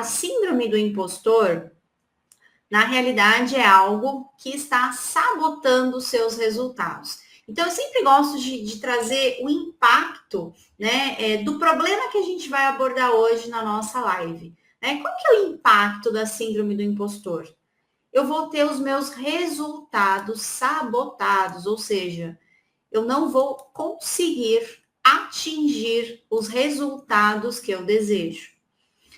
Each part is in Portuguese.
síndrome do impostor, na realidade, é algo que está sabotando os seus resultados. Então, eu sempre gosto de trazer o impacto, né, do problema que a gente vai abordar hoje na nossa live. Né? Qual que é o impacto da síndrome do impostor? Eu vou ter os meus resultados sabotados, ou seja, eu não vou conseguir atingir os resultados que eu desejo.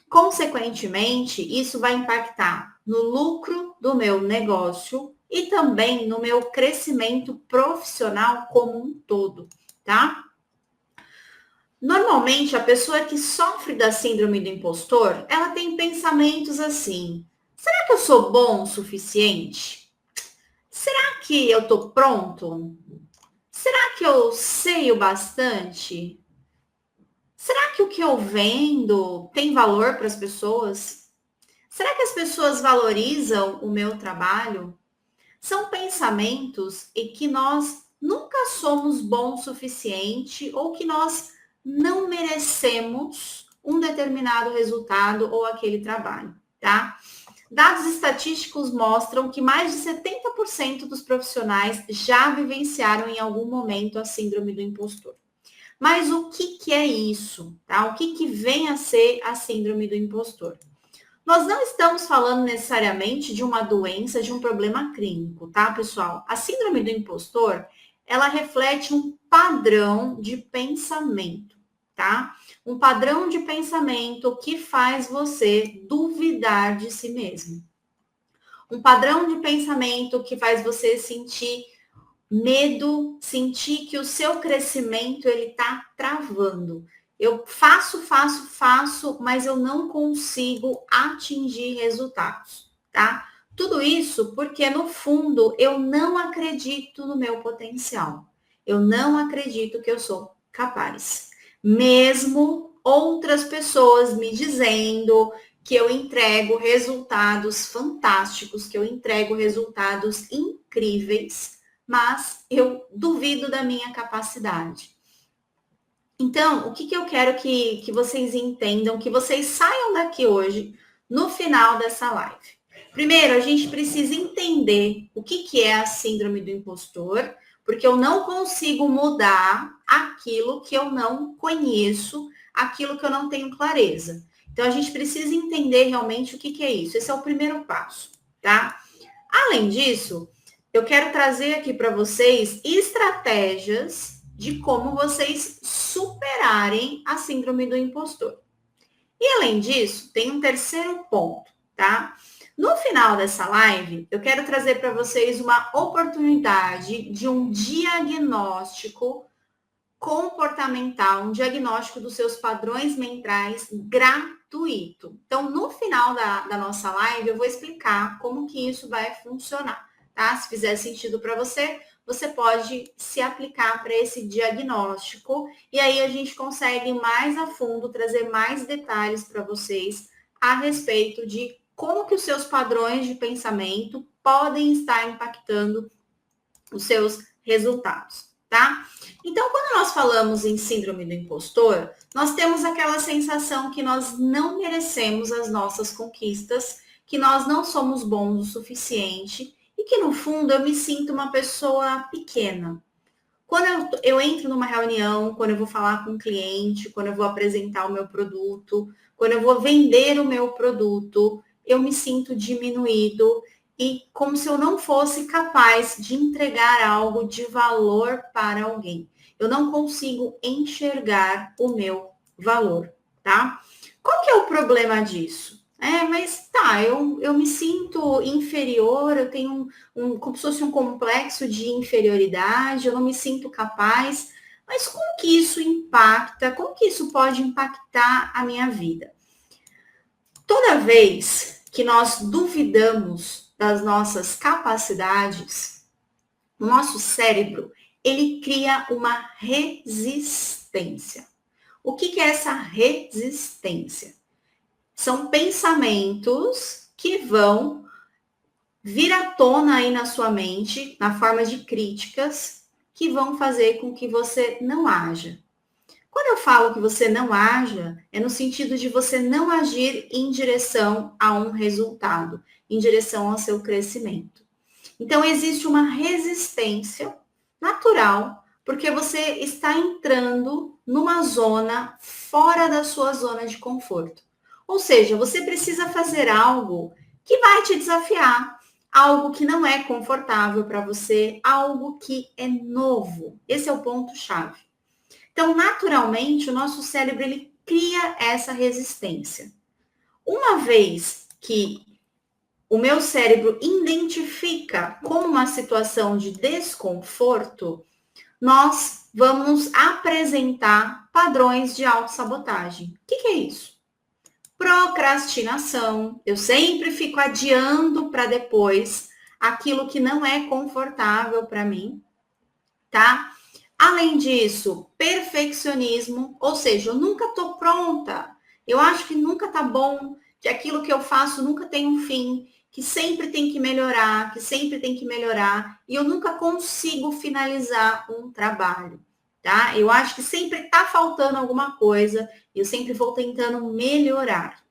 Consequentemente, isso vai impactar no lucro do meu negócio e também no meu crescimento profissional como um todo, tá? Normalmente, a pessoa que sofre da síndrome do impostor, ela tem pensamentos assim: será que eu sou bom o suficiente? Será que eu tô pronto? Será que eu sei o bastante? Será que o que eu vendo tem valor para as pessoas? Será que as pessoas valorizam o meu trabalho? São pensamentos em que nós nunca somos bons o suficiente ou que nós não merecemos um determinado resultado ou aquele trabalho, tá? Dados estatísticos mostram que mais de 70% dos profissionais já vivenciaram em algum momento a síndrome do impostor. Mas o que é isso? Tá? O que vem a ser a síndrome do impostor? Nós não estamos falando necessariamente de uma doença, de um problema clínico, tá, pessoal? A síndrome do impostor, ela reflete um padrão de pensamento, tá? Um padrão de pensamento que faz você duvidar de si mesmo. Um padrão de pensamento que faz você sentir medo, sentir que o seu crescimento ele tá travando. Eu faço, mas eu não consigo atingir resultados, tá? Tudo isso porque, no fundo, eu não acredito no meu potencial. Eu não acredito que eu sou capaz. Mesmo outras pessoas me dizendo que eu entrego resultados fantásticos, que eu entrego resultados incríveis, mas eu duvido da minha capacidade. Então, o que eu quero que vocês entendam, que vocês saiam daqui hoje, no final dessa live? Primeiro, a gente precisa entender o que é a síndrome do impostor, porque eu não consigo mudar aquilo que eu não conheço, aquilo que eu não tenho clareza. Então, a gente precisa entender realmente o que é isso. Esse é o primeiro passo, tá? Além disso, eu quero trazer aqui para vocês estratégias de como vocês superarem a síndrome do impostor. E além disso, tem um terceiro ponto, tá? No final dessa live, eu quero trazer para vocês uma oportunidade de um diagnóstico comportamental, um diagnóstico dos seus padrões mentais gratuito. Então, no final da nossa live, eu vou explicar como que isso vai funcionar, tá? Se fizer sentido para você, você pode se aplicar para esse diagnóstico e aí a gente consegue mais a fundo trazer mais detalhes para vocês a respeito de como que os seus padrões de pensamento podem estar impactando os seus resultados, tá? Então, quando nós falamos em síndrome do impostor, nós temos aquela sensação que nós não merecemos as nossas conquistas, que nós não somos bons o suficiente e que, no fundo, eu me sinto uma pessoa pequena. Quando eu entro numa reunião, quando eu vou falar com um cliente, quando eu vou apresentar o meu produto, quando eu vou vender o meu produto, eu me sinto diminuído e como se eu não fosse capaz de entregar algo de valor para alguém. Eu não consigo enxergar o meu valor, tá? Qual que é o problema disso? Mas tá, eu me sinto inferior, eu tenho como se fosse um complexo de inferioridade, eu não me sinto capaz, mas como que isso impacta, como que isso pode impactar a minha vida? Toda vez que nós duvidamos das nossas capacidades, o nosso cérebro, ele cria uma resistência. O que é essa resistência? São pensamentos que vão vir à tona aí na sua mente, na forma de críticas, que vão fazer com que você não haja. Quando eu falo que você não haja, é no sentido de você não agir em direção a um resultado, em direção ao seu crescimento. Então, existe uma resistência natural, porque você está entrando numa zona fora da sua zona de conforto. Ou seja, você precisa fazer algo que vai te desafiar, algo que não é confortável para você, algo que é novo. Esse é o ponto-chave. Então, naturalmente, o nosso cérebro ele cria essa resistência. Uma vez que o meu cérebro identifica como uma situação de desconforto, nós vamos apresentar padrões de autossabotagem. O que é isso? Procrastinação. Eu sempre fico adiando para depois aquilo que não é confortável para mim, tá? Além disso, perfeccionismo, ou seja, eu nunca estou pronta. Eu acho que nunca está bom, que aquilo que eu faço nunca tem um fim, que sempre tem que melhorar, que sempre tem que melhorar, e eu nunca consigo finalizar um trabalho, tá? Eu acho que sempre está faltando alguma coisa, e eu sempre vou tentando melhorar.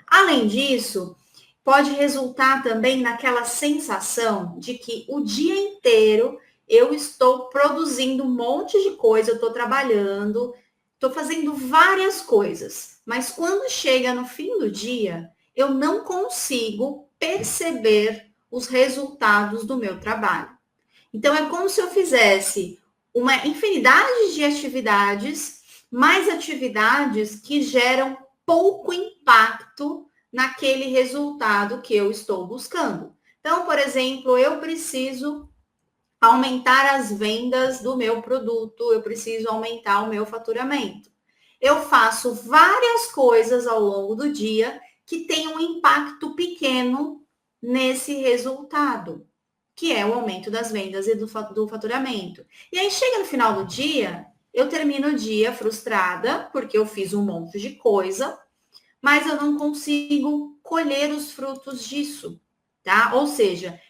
Além disso, pode resultar também naquela sensação de que o dia inteiro eu estou produzindo um monte de coisa, eu estou trabalhando, estou fazendo várias coisas, mas quando chega no fim do dia, eu não consigo perceber os resultados do meu trabalho. Então, é como se eu fizesse uma infinidade de atividades, mais atividades que geram pouco impacto naquele resultado que eu estou buscando. Então, por exemplo, eu preciso aumentar as vendas do meu produto, eu preciso aumentar o meu faturamento. Eu faço várias coisas ao longo do dia que têm um impacto pequeno nesse resultado, que é o aumento das vendas e do faturamento. E aí chega no final do dia, eu termino o dia frustrada, porque eu fiz um monte de coisa, mas eu não consigo colher os frutos disso, tá? Ou seja,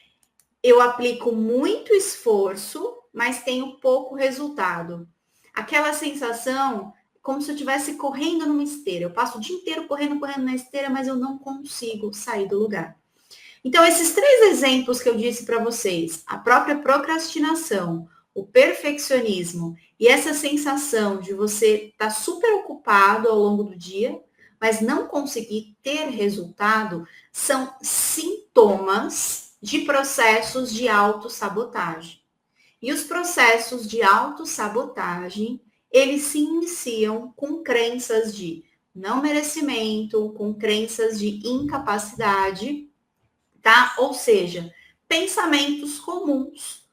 eu aplico muito esforço, mas tenho pouco resultado. Aquela sensação como se eu estivesse correndo numa esteira. Eu passo o dia inteiro correndo na esteira, mas eu não consigo sair do lugar. Então, esses três exemplos que eu disse para vocês, a própria procrastinação, o perfeccionismo e essa sensação de você estar super ocupado ao longo do dia, mas não conseguir ter resultado, são sintomas de processos de autossabotagem. E os processos de autossabotagem, eles se iniciam com crenças de não merecimento, com crenças de incapacidade, tá? Ou seja, pensamentos comuns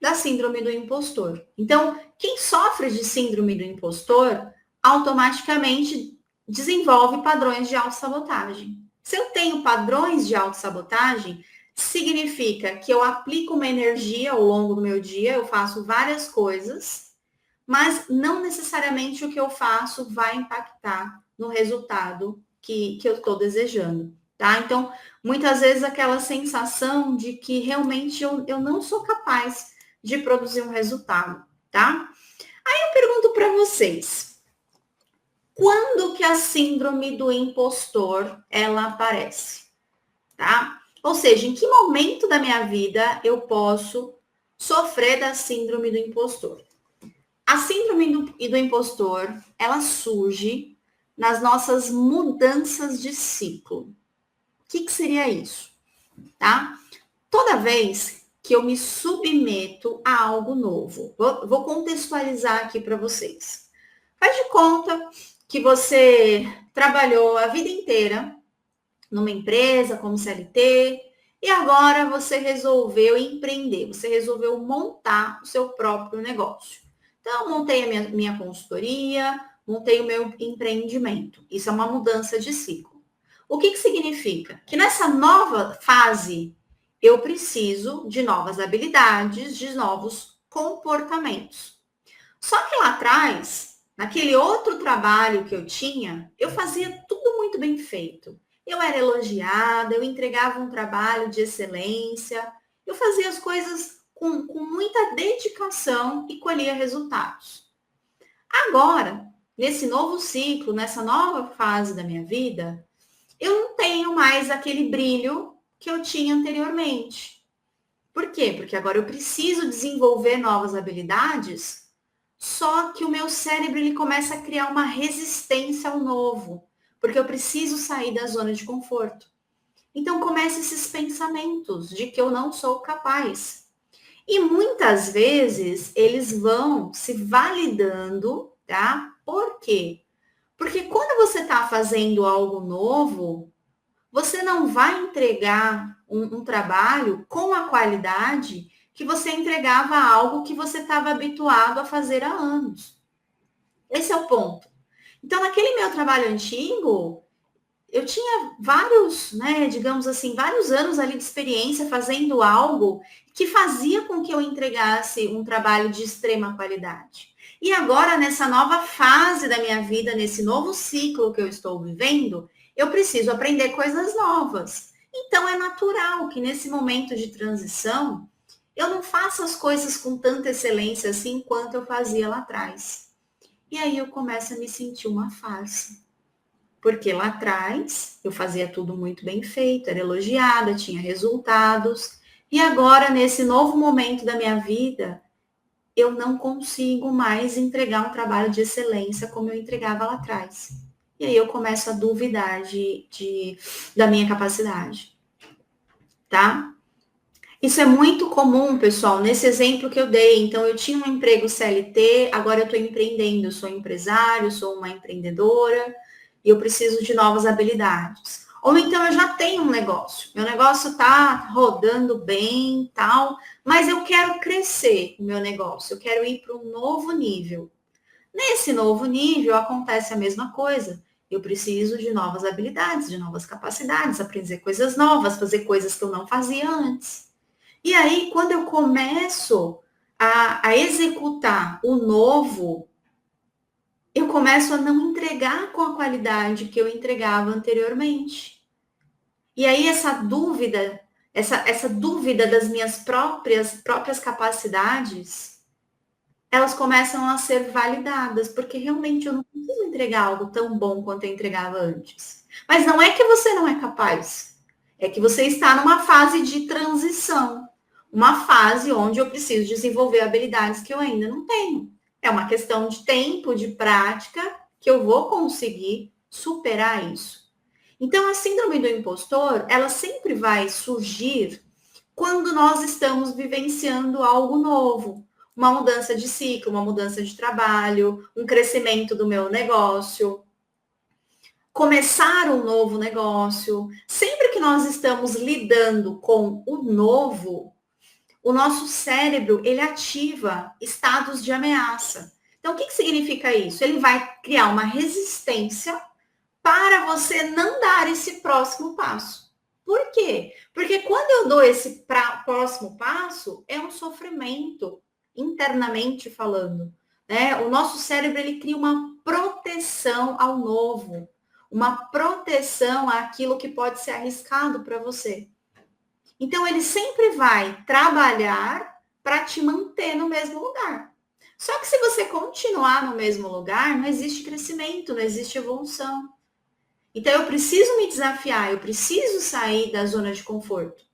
da síndrome do impostor. Então, quem sofre de síndrome do impostor automaticamente desenvolve padrões de autossabotagem. Se eu tenho padrões de autossabotagem, significa que eu aplico uma energia ao longo do meu dia, eu faço várias coisas, mas não necessariamente o que eu faço vai impactar no resultado que eu estou desejando, tá? Então, muitas vezes aquela sensação de que realmente eu não sou capaz de produzir um resultado, tá? Aí eu pergunto para vocês, quando que a síndrome do impostor ela aparece, tá? Ou seja, em que momento da minha vida eu posso sofrer da síndrome do impostor? A síndrome do impostor, ela surge nas nossas mudanças de ciclo. O que seria isso? Tá? Toda vez que eu me submeto a algo novo, vou contextualizar aqui para vocês. Faz de conta que você trabalhou a vida inteira numa empresa como CLT e agora você resolveu empreender, você resolveu montar o seu próprio negócio. Então, montei a minha consultoria, montei o meu empreendimento. Isso é uma mudança de ciclo. O que significa? Que nessa nova fase, eu preciso de novas habilidades, de novos comportamentos. Só que lá atrás, naquele outro trabalho que eu tinha, eu fazia tudo muito bem feito. Eu era elogiada, eu entregava um trabalho de excelência, eu fazia as coisas com muita dedicação e colhia resultados. Agora, nesse novo ciclo, nessa nova fase da minha vida, eu não tenho mais aquele brilho que eu tinha anteriormente. Por quê? Porque agora eu preciso desenvolver novas habilidades, só que o meu cérebro ele começa a criar uma resistência ao novo, porque eu preciso sair da zona de conforto. Então começam esses pensamentos de que eu não sou capaz. E muitas vezes eles vão se validando, tá? Por quê? Porque quando você está fazendo algo novo, você não vai entregar um trabalho com a qualidade que você entregava algo que você estava habituado a fazer há anos. Esse é o ponto. Então, naquele meu trabalho antigo, eu tinha vários, né, digamos assim, vários anos ali de experiência fazendo algo que fazia com que eu entregasse um trabalho de extrema qualidade. E agora, nessa nova fase da minha vida, nesse novo ciclo que eu estou vivendo, eu preciso aprender coisas novas. Então, é natural que nesse momento de transição, eu não faça as coisas com tanta excelência assim quanto eu fazia lá atrás. E aí eu começo a me sentir uma farsa. Porque lá atrás eu fazia tudo muito bem feito, era elogiada, tinha resultados. E agora, nesse novo momento da minha vida, eu não consigo mais entregar um trabalho de excelência como eu entregava lá atrás. E aí eu começo a duvidar da minha capacidade, tá? Isso é muito comum, pessoal, nesse exemplo que eu dei. Então, eu tinha um emprego CLT, agora eu estou empreendendo, eu sou empresário, sou uma empreendedora e eu preciso de novas habilidades. Ou então eu já tenho um negócio, meu negócio está rodando bem, tal, mas eu quero crescer o meu negócio, eu quero ir para um novo nível. Nesse novo nível acontece a mesma coisa. Eu preciso de novas habilidades, de novas capacidades, aprender coisas novas, fazer coisas que eu não fazia antes. E aí, quando eu começo a executar o novo, eu começo a não entregar com a qualidade que eu entregava anteriormente. E aí, essa dúvida das minhas próprias capacidades, elas começam a ser validadas, porque realmente eu não preciso entregar algo tão bom quanto eu entregava antes. Mas não é que você não é capaz, é que você está numa fase de transição, uma fase onde eu preciso desenvolver habilidades que eu ainda não tenho. É uma questão de tempo, de prática, que eu vou conseguir superar isso. Então, a síndrome do impostor, ela sempre vai surgir quando nós estamos vivenciando algo novo, uma mudança de ciclo, uma mudança de trabalho, um crescimento do meu negócio, começar um novo negócio. Sempre que nós estamos lidando com o novo, o nosso cérebro, ele ativa estados de ameaça. Então, o que significa isso? Ele vai criar uma resistência para você não dar esse próximo passo. Por quê? Porque quando eu dou esse próximo passo, é um sofrimento, internamente falando. Né? O nosso cérebro ele cria uma proteção ao novo, uma proteção àquilo que pode ser arriscado para você. Então, ele sempre vai trabalhar para te manter no mesmo lugar. Só que se você continuar no mesmo lugar, não existe crescimento, não existe evolução. Então, eu preciso me desafiar, eu preciso sair da zona de conforto.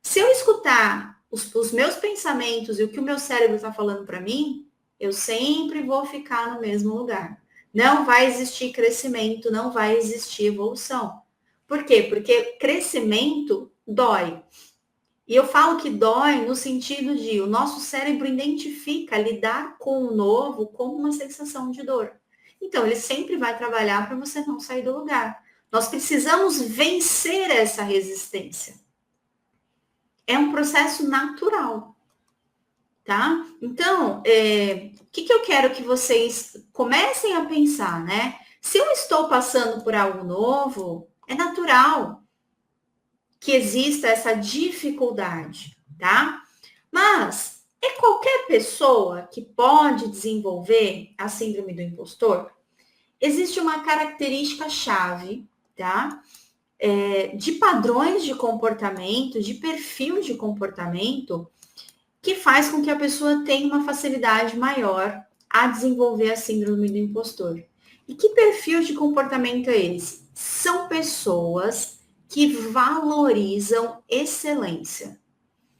Se eu escutar os meus pensamentos e o que o meu cérebro está falando para mim, eu sempre vou ficar no mesmo lugar. Não vai existir crescimento, não vai existir evolução. Por quê? Porque crescimento dói. E eu falo que dói no sentido de o nosso cérebro identifica lidar com o novo como uma sensação de dor. Então, ele sempre vai trabalhar para você não sair do lugar. Nós precisamos vencer essa resistência. É um processo natural, tá? Então, o que eu quero que vocês comecem a pensar, né? Se eu estou passando por algo novo, é natural que exista essa dificuldade, tá? Mas é qualquer pessoa que pode desenvolver a síndrome do impostor? Existe uma característica chave, tá? De padrões de comportamento, de perfil de comportamento, que faz com que a pessoa tenha uma facilidade maior a desenvolver a síndrome do impostor. E que perfil de comportamento é esse? São pessoas que valorizam excelência.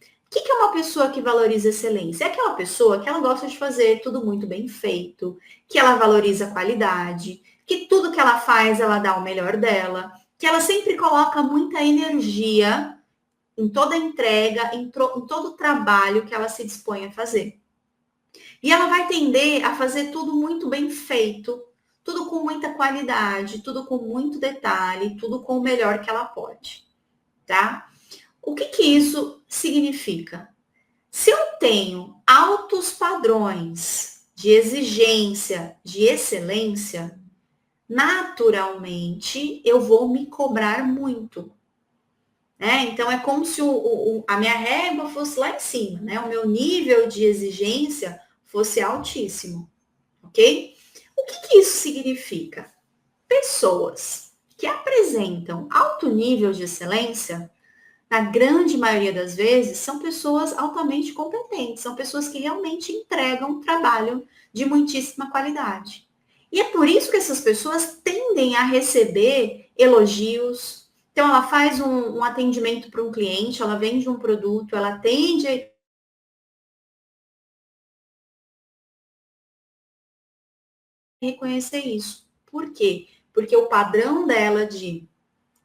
O que é uma pessoa que valoriza excelência? É aquela pessoa que ela gosta de fazer tudo muito bem feito, que ela valoriza a qualidade, que tudo que ela faz, ela dá o melhor dela, que ela sempre coloca muita energia em toda a entrega, em todo o trabalho que ela se dispõe a fazer. E ela vai tender a fazer tudo muito bem feito, tudo com muita qualidade, tudo com muito detalhe, tudo com o melhor que ela pode, tá? O que isso significa? Se eu tenho altos padrões de exigência, de excelência, naturalmente eu vou me cobrar muito. Né? Então é como se a minha régua fosse lá em cima, né? O meu nível de exigência fosse altíssimo, ok? O que isso significa? Pessoas que apresentam alto nível de excelência, na grande maioria das vezes, são pessoas altamente competentes, são pessoas que realmente entregam trabalho de muitíssima qualidade. E é por isso que essas pessoas tendem a receber elogios. Então, ela faz um atendimento para um cliente, ela vende um produto, ela atende a reconhecer isso. Por quê? Porque o padrão dela de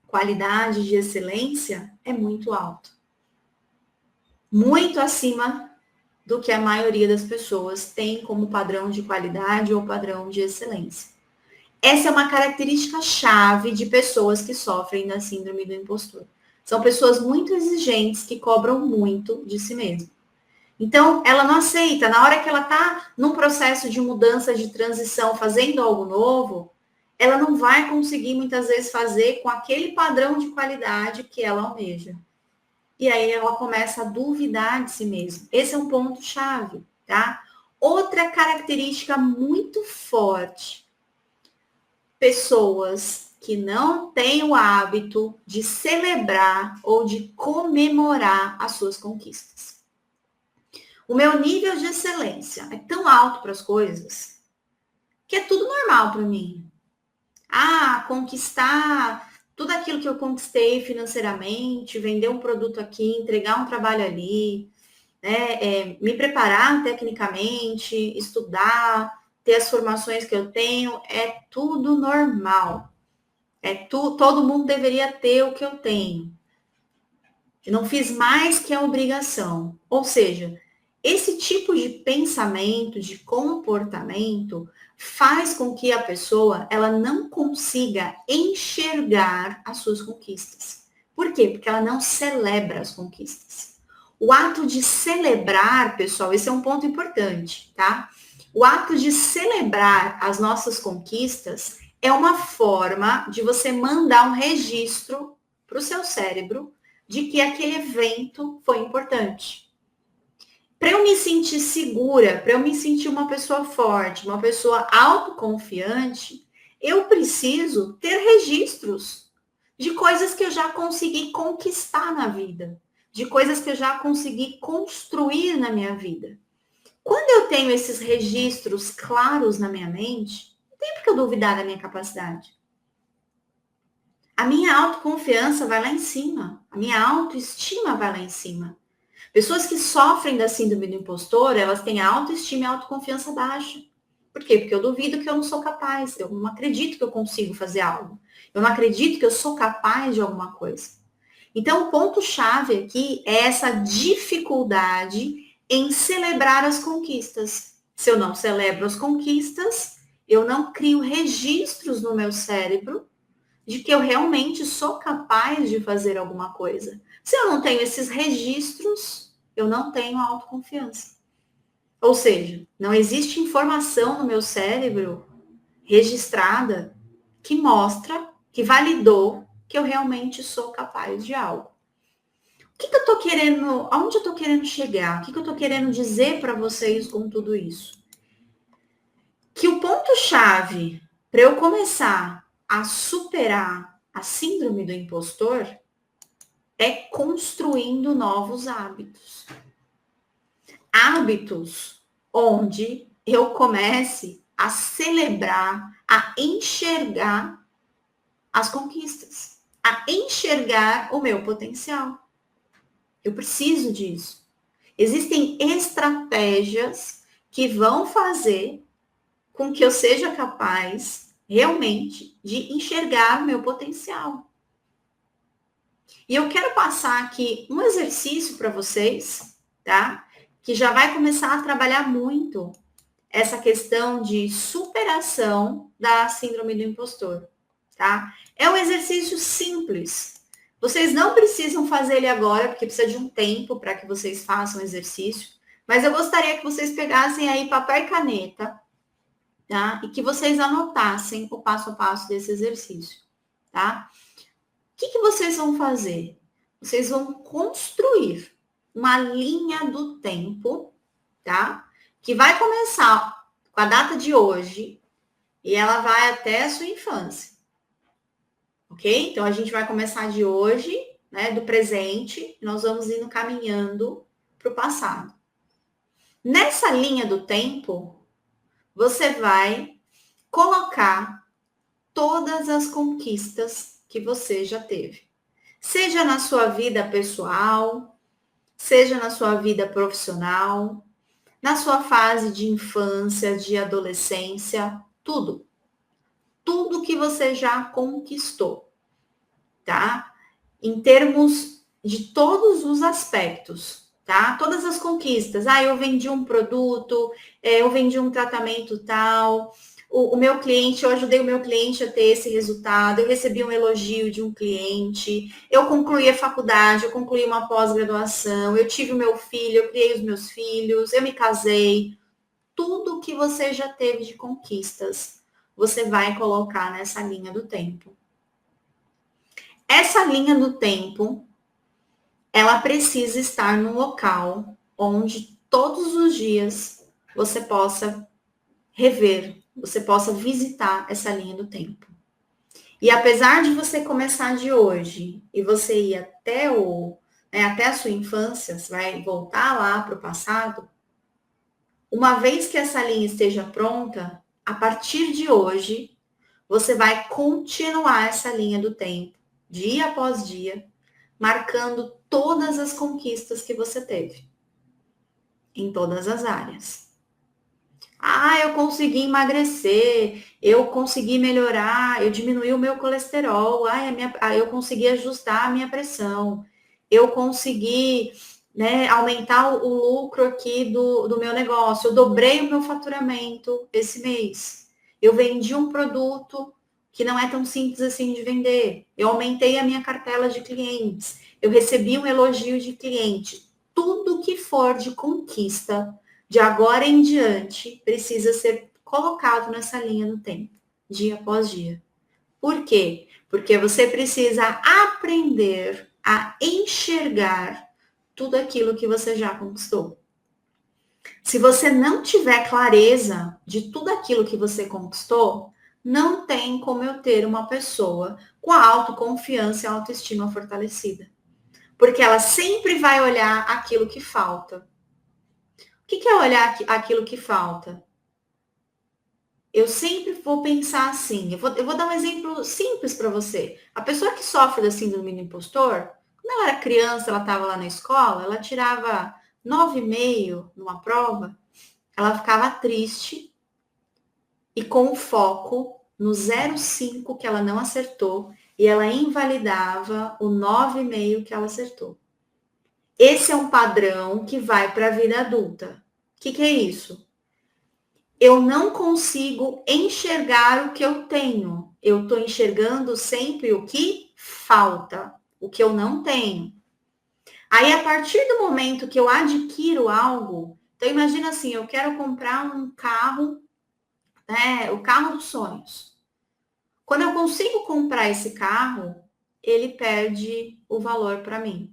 qualidade, de excelência, é muito alto. Muito acima do que a maioria das pessoas tem como padrão de qualidade ou padrão de excelência. Essa é uma característica chave de pessoas que sofrem da síndrome do impostor. São pessoas muito exigentes que cobram muito de si mesmas. Então, ela não aceita. Na hora que ela está num processo de mudança, de transição, fazendo algo novo, ela não vai conseguir muitas vezes fazer com aquele padrão de qualidade que ela almeja. E aí ela começa a duvidar de si mesma. Esse é um ponto chave, tá? Outra característica muito forte, pessoas que não têm o hábito de celebrar ou de comemorar as suas conquistas. O meu nível de excelência é tão alto para as coisas que é tudo normal para mim. Ah, conquistar tudo aquilo que eu conquistei financeiramente, vender um produto aqui, entregar um trabalho ali, né? Me preparar tecnicamente, estudar, ter as formações que eu tenho, é tudo normal. Todo mundo deveria ter o que eu tenho. Eu não fiz mais que a obrigação. Ou seja, esse tipo de pensamento, de comportamento, faz com que a pessoa ela não consiga enxergar as suas conquistas. Por quê? Porque ela não celebra as conquistas. O ato de celebrar, pessoal, esse é um ponto importante, tá? O ato de celebrar as nossas conquistas é uma forma de você mandar um registro para o seu cérebro de que aquele evento foi importante. Para eu me sentir segura, para eu me sentir uma pessoa forte, uma pessoa autoconfiante, eu preciso ter registros de coisas que eu já consegui conquistar na vida, de coisas que eu já consegui construir na minha vida. Quando eu tenho esses registros claros na minha mente, não tem por que eu duvidar da minha capacidade. A minha autoconfiança vai lá em cima, a minha autoestima vai lá em cima. Pessoas que sofrem da síndrome do impostor, elas têm autoestima e autoconfiança baixa. Por quê? Porque eu duvido que eu não sou capaz, eu não acredito que eu consigo fazer algo. Eu não acredito que eu sou capaz de alguma coisa. Então, o ponto-chave aqui é essa dificuldade em celebrar as conquistas. Se eu não celebro as conquistas, eu não crio registros no meu cérebro de que eu realmente sou capaz de fazer alguma coisa. Se eu não tenho esses registros, eu não tenho autoconfiança. Ou seja, não existe informação no meu cérebro registrada que mostra, que validou que eu realmente sou capaz de algo. O que eu tô querendo, aonde eu tô querendo chegar? O que eu tô querendo dizer para vocês com tudo isso? Que o ponto-chave para eu começar a superar a síndrome do impostor é construindo novos hábitos. Hábitos onde eu comece a celebrar, a enxergar as conquistas, a enxergar o meu potencial. Eu preciso disso. Existem estratégias que vão fazer com que eu seja capaz realmente de enxergar o meu potencial. E eu quero passar aqui um exercício para vocês, tá? Que já vai começar a trabalhar muito essa questão de superação da síndrome do impostor, tá? É um exercício simples. Vocês não precisam fazer ele agora, porque precisa de um tempo para que vocês façam o exercício. Mas eu gostaria que vocês pegassem aí papel e caneta, tá? E que vocês anotassem o passo a passo desse exercício, tá? O que vocês vão fazer? Vocês vão construir uma linha do tempo, tá? Que vai começar com a data de hoje e ela vai até a sua infância. Ok? Então, a gente vai começar de hoje, né, do presente, e nós vamos indo caminhando para o passado. Nessa linha do tempo, você vai colocar todas as conquistas que você já teve. Seja na sua vida pessoal, seja na sua vida profissional, na sua fase de infância, de adolescência, tudo. Tudo que você já conquistou, tá? Em termos de todos os aspectos, tá? Todas as conquistas. Ah, eu vendi um produto, eu vendi um tratamento tal, o meu cliente, eu ajudei o meu cliente a ter esse resultado, eu recebi um elogio de um cliente, eu concluí a faculdade, eu concluí uma pós-graduação, eu tive o meu filho, eu criei os meus filhos, eu me casei. Tudo que você já teve de conquistas, você vai colocar nessa linha do tempo. Essa linha do tempo, ela precisa estar num local onde todos os dias você possa rever, você possa visitar essa linha do tempo. E apesar de você começar de hoje e você ir até a sua infância, você vai voltar lá para o passado, uma vez que essa linha esteja pronta, a partir de hoje, você vai continuar essa linha do tempo, dia após dia, marcando todas as conquistas que você teve, em todas as áreas. Ah, eu consegui emagrecer, eu consegui melhorar, eu diminuí o meu colesterol, eu consegui ajustar a minha pressão, eu consegui, né, aumentar o lucro aqui do meu negócio, eu dobrei o meu faturamento esse mês, eu vendi um produto que não é tão simples assim de vender, eu aumentei a minha cartela de clientes, eu recebi um elogio de cliente, tudo que for de conquista, de agora em diante, precisa ser colocado nessa linha do tempo, dia após dia. Por quê? Porque você precisa aprender a enxergar tudo aquilo que você já conquistou. Se você não tiver clareza de tudo aquilo que você conquistou, não tem como eu ter uma pessoa com a autoconfiança e a autoestima fortalecida. Porque ela sempre vai olhar aquilo que falta. O que é olhar aquilo que falta? Eu sempre vou pensar assim, eu vou dar um exemplo simples para você. A pessoa que sofre da síndrome do impostor, quando ela era criança, ela estava lá na escola, ela tirava 9,5 numa prova, ela ficava triste e com o foco no 0,5 que ela não acertou, e ela invalidava o 9,5 que ela acertou. Esse é um padrão que vai para a vida adulta. O que é isso? Eu não consigo enxergar o que eu tenho. Eu estou enxergando sempre o que falta, o que eu não tenho. Aí, a partir do momento que eu adquiro algo, então imagina assim, eu quero comprar um carro, né, o carro dos sonhos. Quando eu consigo comprar esse carro, ele perde o valor para mim.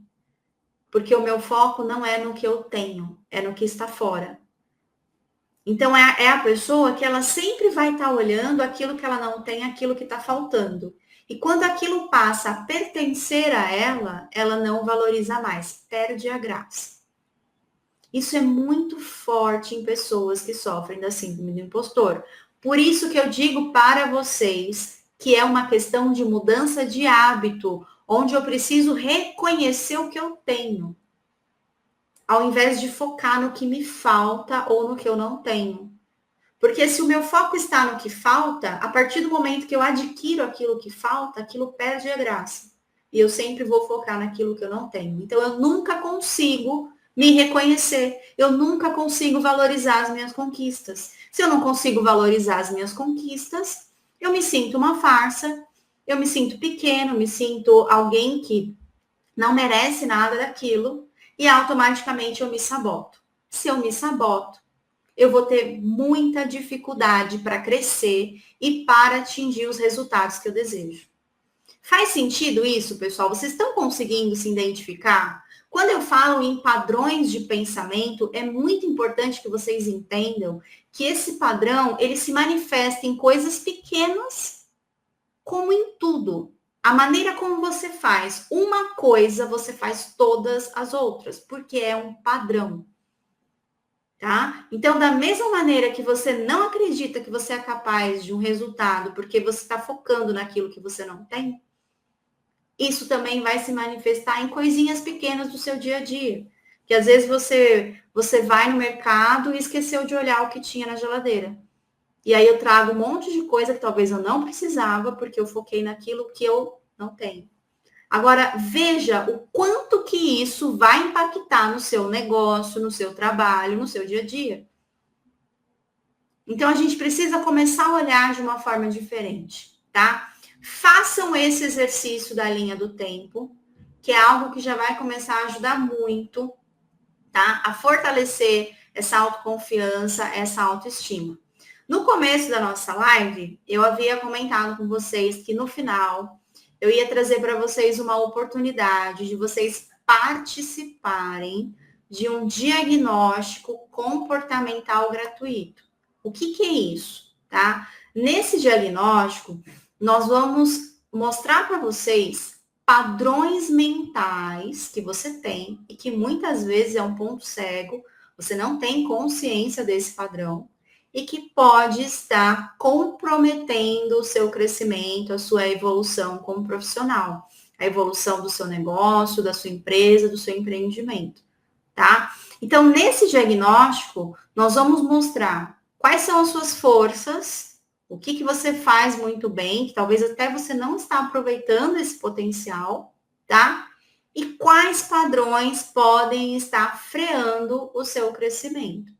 Porque o meu foco não é no que eu tenho, é no que está fora. Então, é a pessoa que ela sempre vai estar olhando aquilo que ela não tem, aquilo que está faltando. E quando aquilo passa a pertencer a ela, ela não valoriza mais, perde a graça. Isso é muito forte em pessoas que sofrem da síndrome do impostor. Por isso que eu digo para vocês que é uma questão de mudança de hábito, onde eu preciso reconhecer o que eu tenho, ao invés de focar no que me falta ou no que eu não tenho. Porque se o meu foco está no que falta, a partir do momento que eu adquiro aquilo que falta, aquilo perde a graça. E eu sempre vou focar naquilo que eu não tenho. Então eu nunca consigo me reconhecer, eu nunca consigo valorizar as minhas conquistas. Se eu não consigo valorizar as minhas conquistas, eu me sinto uma farsa, eu me sinto pequeno, me sinto alguém que não merece nada daquilo e automaticamente eu me saboto. Se eu me saboto, eu vou ter muita dificuldade para crescer e para atingir os resultados que eu desejo. Faz sentido isso, pessoal? Vocês estão conseguindo se identificar? Quando eu falo em padrões de pensamento, é muito importante que vocês entendam que esse padrão, ele se manifesta em coisas pequenas, como em tudo. A maneira como você faz uma coisa, você faz todas as outras, porque é um padrão. Tá? Então, da mesma maneira que você não acredita que você é capaz de um resultado porque você está focando naquilo que você não tem, isso também vai se manifestar em coisinhas pequenas do seu dia a dia. Que às vezes você vai no mercado e esqueceu de olhar o que tinha na geladeira. E aí eu trago um monte de coisa que talvez eu não precisava porque eu foquei naquilo que eu não tenho. Agora, veja o quanto que isso vai impactar no seu negócio, no seu trabalho, no seu dia a dia. Então, a gente precisa começar a olhar de uma forma diferente, tá? Façam esse exercício da linha do tempo, que é algo que já vai começar a ajudar muito, tá? A fortalecer essa autoconfiança, essa autoestima. No começo da nossa live, eu havia comentado com vocês que no final eu ia trazer para vocês uma oportunidade de vocês participarem de um diagnóstico comportamental gratuito. O que é isso, tá? Nesse diagnóstico, nós vamos mostrar para vocês padrões mentais que você tem e que muitas vezes é um ponto cego, você não tem consciência desse padrão e que pode estar comprometendo o seu crescimento, a sua evolução como profissional, a evolução do seu negócio, da sua empresa, do seu empreendimento, tá? Então, nesse diagnóstico, nós vamos mostrar quais são as suas forças, o que você faz muito bem, que talvez até você não está aproveitando esse potencial, tá? E quais padrões podem estar freando o seu crescimento.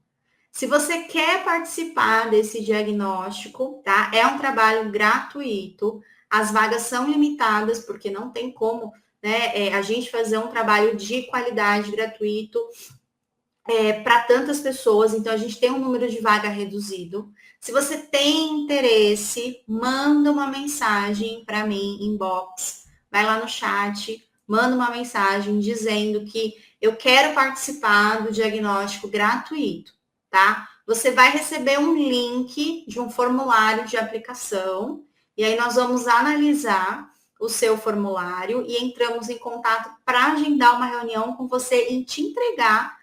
Se você quer participar desse diagnóstico, tá? É um trabalho gratuito. As vagas são limitadas, porque não tem como, né, a gente fazer um trabalho de qualidade gratuito para tantas pessoas. Então, a gente tem um número de vaga reduzido. Se você tem interesse, manda uma mensagem para mim, inbox. Vai lá no chat, manda uma mensagem dizendo que eu quero participar do diagnóstico gratuito. Tá? Você vai receber um link de um formulário de aplicação e aí nós vamos analisar o seu formulário e entramos em contato para agendar uma reunião com você e te entregar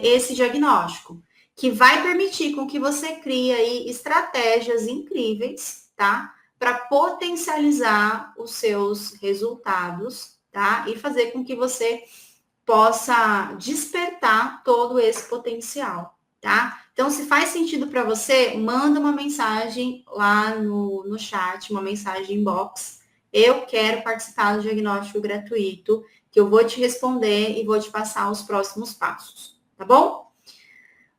esse diagnóstico, que vai permitir com que você crie aí estratégias incríveis, tá? Para potencializar os seus resultados, tá? E fazer com que você possa despertar todo esse potencial. Tá? Então, se faz sentido para você, manda uma mensagem lá no chat, uma mensagem inbox. Eu quero participar do diagnóstico gratuito, que eu vou te responder e vou te passar os próximos passos, tá bom?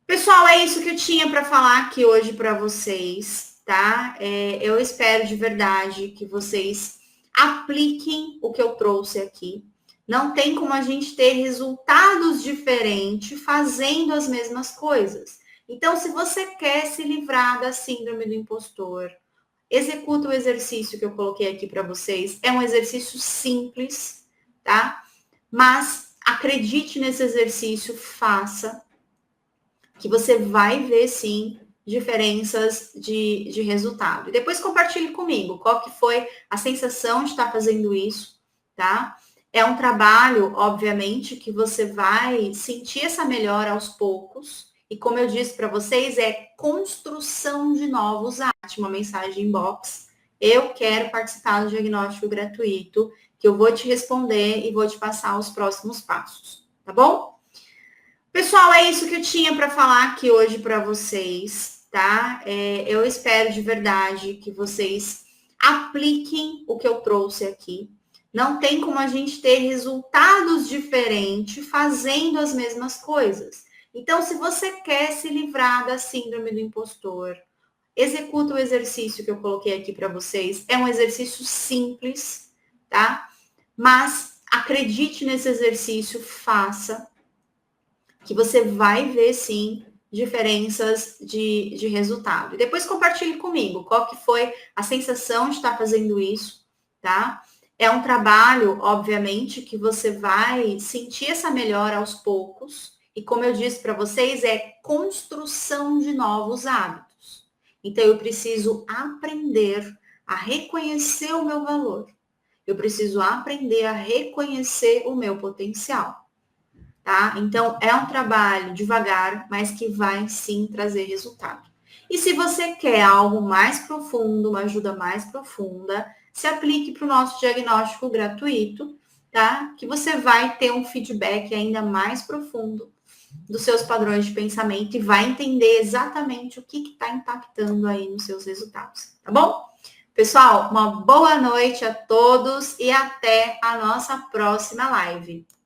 Pessoal, é isso que eu tinha para falar aqui hoje para vocês, tá? Eu espero de verdade que vocês apliquem o que eu trouxe aqui. Não tem como a gente ter resultados diferentes fazendo as mesmas coisas. Então, se você quer se livrar da síndrome do impostor, executa o exercício que eu coloquei aqui para vocês. É um exercício simples, tá? Mas acredite nesse exercício, faça, que você vai ver, sim, diferenças de resultado. E depois compartilhe comigo qual que foi a sensação de estar fazendo isso, tá? É um trabalho, obviamente, que você vai sentir essa melhora aos poucos e E como eu disse para vocês, é construção de novos hábitos. Uma mensagem inbox. Eu quero participar do diagnóstico gratuito, que eu vou te responder e vou te passar os próximos passos, tá bom? Pessoal, é isso que eu tinha para falar aqui hoje para vocês, tá? Eu espero de verdade que vocês apliquem o que eu trouxe aqui. Não tem como a gente ter resultados diferentes fazendo as mesmas coisas. Então, se você quer se livrar da síndrome do impostor, executa o exercício que eu coloquei aqui para vocês. É um exercício simples, tá? Mas acredite nesse exercício, faça, que você vai ver, sim, diferenças de resultado. E depois compartilhe comigo qual que foi a sensação de estar fazendo isso, tá? É um trabalho, obviamente, que você vai sentir essa melhora aos poucos. E como eu disse para vocês, é construção de novos hábitos. Então, eu preciso aprender a reconhecer o meu valor. Eu preciso aprender a reconhecer o meu potencial. Tá? Então, é um trabalho devagar, mas que vai sim trazer resultado. E se você quer algo mais profundo, uma ajuda mais profunda, se aplique para o nosso diagnóstico gratuito, tá? Que você vai ter um feedback ainda mais profundo dos seus padrões de pensamento e vai entender exatamente o que está impactando aí nos seus resultados, tá bom? Pessoal, uma boa noite a todos e até a nossa próxima live.